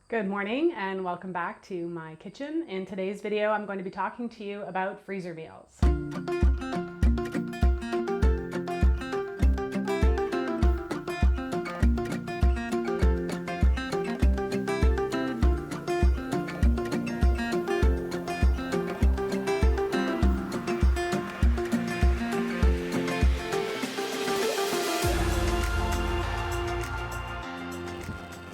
Good morning and welcome back to my kitchen. In today's video, I'm going to be talking to you about freezer meals.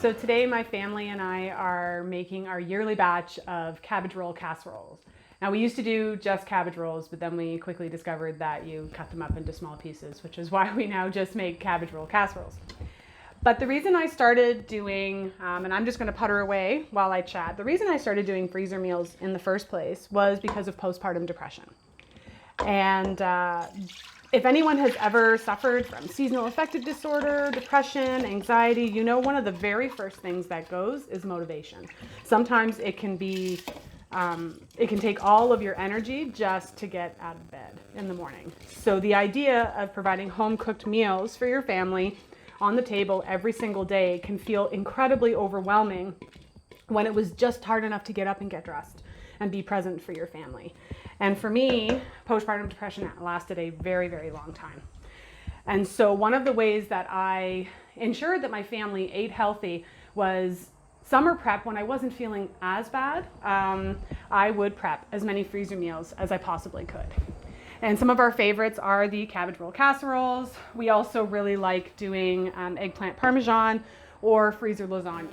So today my family and I are making our yearly batch of cabbage roll casseroles. Now we used to do just cabbage rolls, but then we quickly discovered that you cut them up into small pieces, which is why we now just make cabbage roll casseroles. But the reason I started doing, and I'm just going to putter away while I chat, the reason I started doing freezer meals in the first place was because of postpartum depression. And if anyone has ever suffered from seasonal affective disorder, depression, anxiety, you know one of the very first things that goes is motivation. Sometimes it can be, it can take all of your energy just to get out of bed in the morning. So the idea of providing home-cooked meals for your family on the table every single day can feel incredibly overwhelming when it was just hard enough to get up and get dressed and be present for your family. And for me, postpartum depression lasted a very, very long time. And so one of the ways that I ensured that my family ate healthy was summer prep. When I wasn't feeling as bad, I would prep as many freezer meals as I possibly could. And some of our favorites are the cabbage roll casseroles. We also really like doing eggplant parmesan or freezer lasagnas.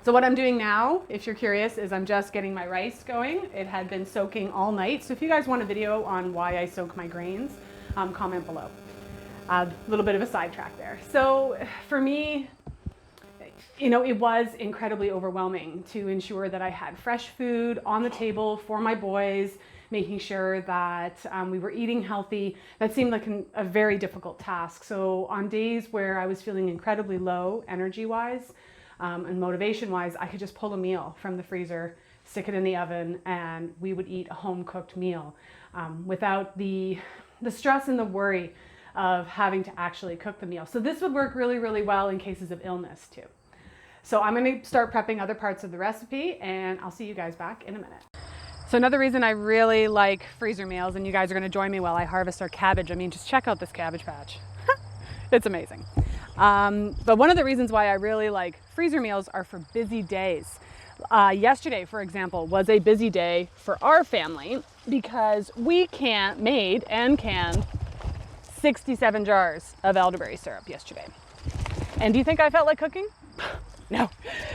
So what I'm doing now, if you're curious, is I'm just getting my rice going. It had been soaking all night. So if you guys want a video on why I soak my grains, comment below. A little bit of a sidetrack there. So for me, you know, it was incredibly overwhelming to ensure that I had fresh food on the table for my boys, making sure that we were eating healthy. That seemed like a very difficult task. So on days where I was feeling incredibly low energy-wise, and motivation-wise, I could just pull a meal from the freezer, stick it in the oven, and we would eat a home-cooked meal without the stress and the worry of having to actually cook the meal. So this would work really, really well in cases of illness too. So I'm going to start prepping other parts of the recipe, and I'll see you guys back in a minute. So another reason I really like freezer meals, and you guys are going to join me while I harvest our cabbage. I mean, just check out this cabbage patch. It's amazing. But one of the reasons why I really like freezer meals are for busy days. Yesterday, for example, was a busy day for our family because we made and canned 67 jars of elderberry syrup yesterday. And do you think I felt like cooking? No,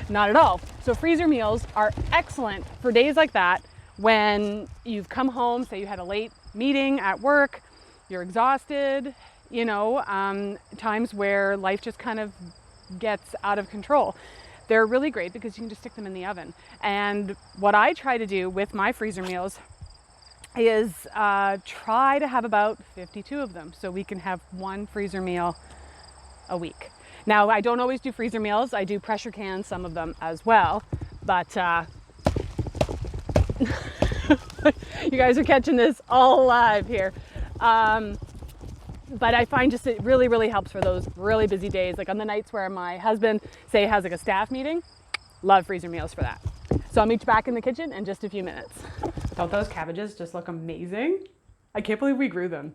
not at all. So freezer meals are excellent for days like that when you've come home, say you had a late meeting at work, you're exhausted, you know, times where life just kind of gets out of control. They're really great because you can just stick them in the oven. And what I try to do with my freezer meals is try to have about 52 of them so we can have one freezer meal a week. Now, I don't always do freezer meals. I do pressure can some of them as well, but you guys are catching this all live here. But I find just it really, really helps for those really busy days. Like on the nights where my husband, say, has like a staff meeting, love freezer meals for that. So I'll meet you back in the kitchen in just a few minutes. Don't those cabbages just look amazing? I can't believe we grew them.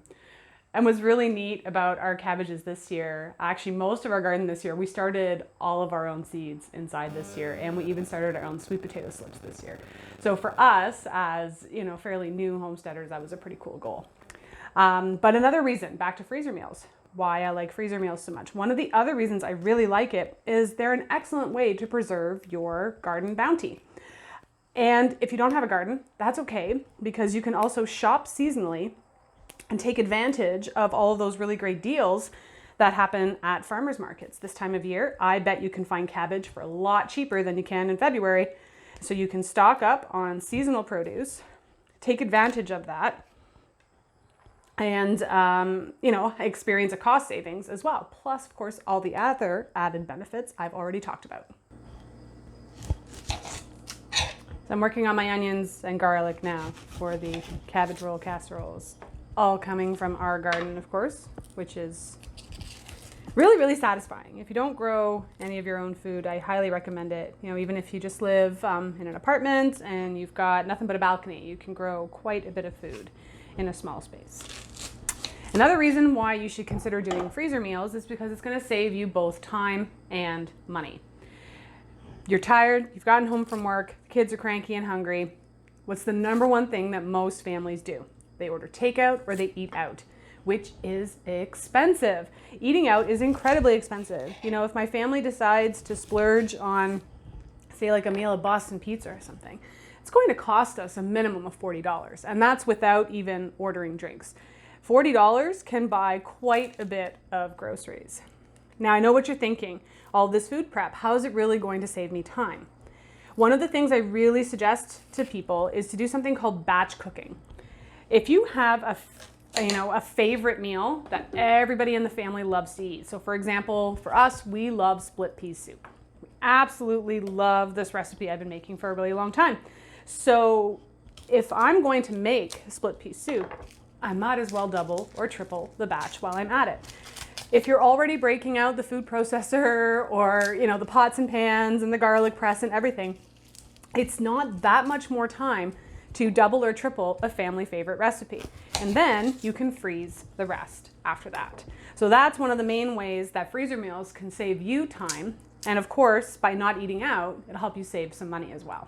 And what's really neat about our cabbages this year, actually most of our garden this year, we started all of our own seeds inside this year, and we even started our own sweet potato slips this year. So for us, as you know, fairly new homesteaders, that was a pretty cool goal. But another reason, back to freezer meals, why I like freezer meals so much. One of the other reasons I really like it is they're an excellent way to preserve your garden bounty. And if you don't have a garden, that's okay, because you can also shop seasonally and take advantage of all of those really great deals that happen at farmers markets this time of year. I bet you can find cabbage for a lot cheaper than you can in February. So you can stock up on seasonal produce, take advantage of that, and you know, experience a cost savings as well. Plus, of course, all the other added benefits I've already talked about. So I'm working on my onions and garlic now for the cabbage roll casseroles, all coming from our garden, of course, which is Really, really satisfying. If you don't grow any of your own food, I highly recommend it. You know, even if you just live in an apartment and you've got nothing but a balcony, you can grow quite a bit of food in a small space. Another reason why you should consider doing freezer meals is because it's going to save you both time and money. You're tired, you've gotten home from work, the kids are cranky and hungry. What's the number one thing that most families do? They order takeout or they eat out, which is expensive. Eating out is incredibly expensive. You know, if my family decides to splurge on, say, like a meal of Boston pizza or something, it's going to cost us a minimum of $40, and that's without even ordering drinks. $40 can buy quite a bit of groceries. Now, I know what you're thinking. All this food prep, how is it really going to save me time? One of the things I really suggest to people is to do something called batch cooking. If you have a favorite meal that everybody in the family loves to eat. So for example, for us, we love split pea soup. We absolutely love this recipe I've been making for a really long time. So if I'm going to make split pea soup, I might as well double or triple the batch while I'm at it. If you're already breaking out the food processor or, you know, the pots and pans and the garlic press and everything, it's not that much more time to double or triple a family favorite recipe. And then you can freeze the rest after that. So that's one of the main ways that freezer meals can save you time. And of course, by not eating out, it'll help you save some money as well.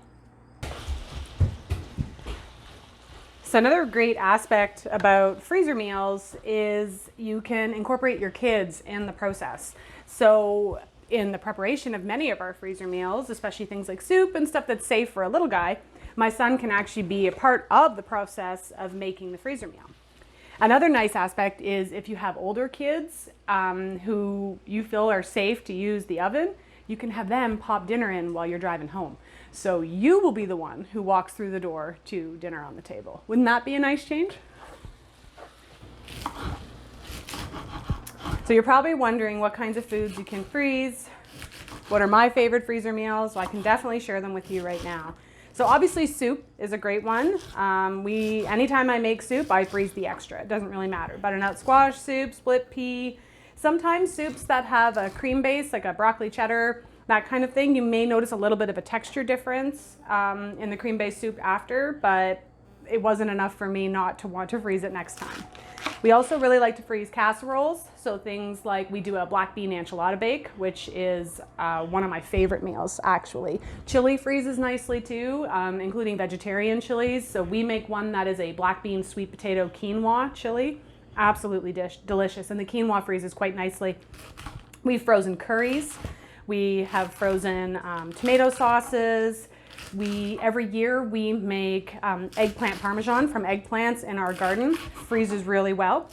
So another great aspect about freezer meals is you can incorporate your kids in the process. So in the preparation of many of our freezer meals, especially things like soup and stuff that's safe for a little guy, my son can actually be a part of the process of making the freezer meal. Another nice aspect is if you have older kids who you feel are safe to use the oven, you can have them pop dinner in while you're driving home. So you will be the one who walks through the door to dinner on the table. Wouldn't that be a nice change? So you're probably wondering what kinds of foods you can freeze. What are my favorite freezer meals? Well, I can definitely share them with you right now. So obviously soup is a great one. Anytime I make soup, I freeze the extra. It doesn't really matter. Butternut squash soup, split pea, sometimes soups that have a cream base, like a broccoli cheddar, that kind of thing. You may notice a little bit of a texture difference in the cream-based soup after, but it wasn't enough for me not to want to freeze it next time. We also really like to freeze casseroles. So things like we do a black bean enchilada bake, which is one of my favorite meals, actually. Chili freezes nicely too, including vegetarian chilies. So we make one that is a black bean sweet potato quinoa chili. Absolutely delicious. And the quinoa freezes quite nicely. We've frozen curries. We have frozen tomato sauces. Every year we make eggplant parmesan from eggplants in our garden. Freezes really well.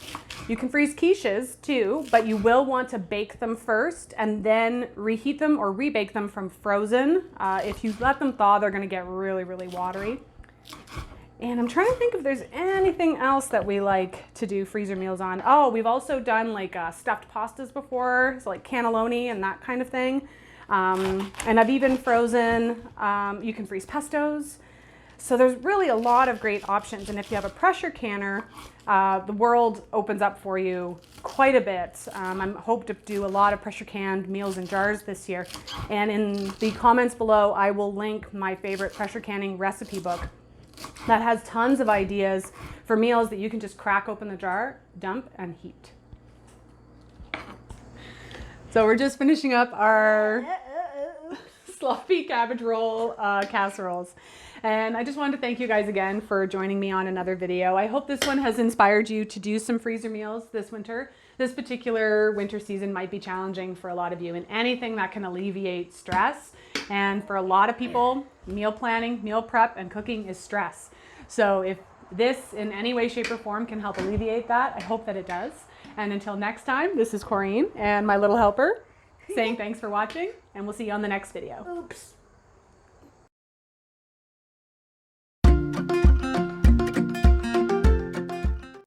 You can freeze quiches too, but you will want to bake them first and then reheat them or rebake them from frozen. If you let them thaw, they're going to get really, really watery. And I'm trying to think if there's anything else that we like to do freezer meals on. Oh, we've also done like stuffed pastas before, so like cannelloni and that kind of thing. And I've even frozen, you can freeze pestos. So there's really a lot of great options. And if you have a pressure canner, the world opens up for you quite a bit. I hope to do a lot of pressure canned meals and jars this year. And in the comments below, I will link my favorite pressure canning recipe book that has tons of ideas for meals that you can just crack open the jar, dump, and heat. So we're just finishing up our sloppy cabbage roll casseroles. And I just wanted to thank you guys again for joining me on another video. I hope this one has inspired you to do some freezer meals this winter. This particular winter season might be challenging for a lot of you, and anything that can alleviate stress. And for a lot of people, meal planning, meal prep, and cooking is stress. So if this in any way, shape, or form can help alleviate that, I hope that it does. And until next time, this is Correne and my little helper saying thanks for watching, and we'll see you on the next video. Oops.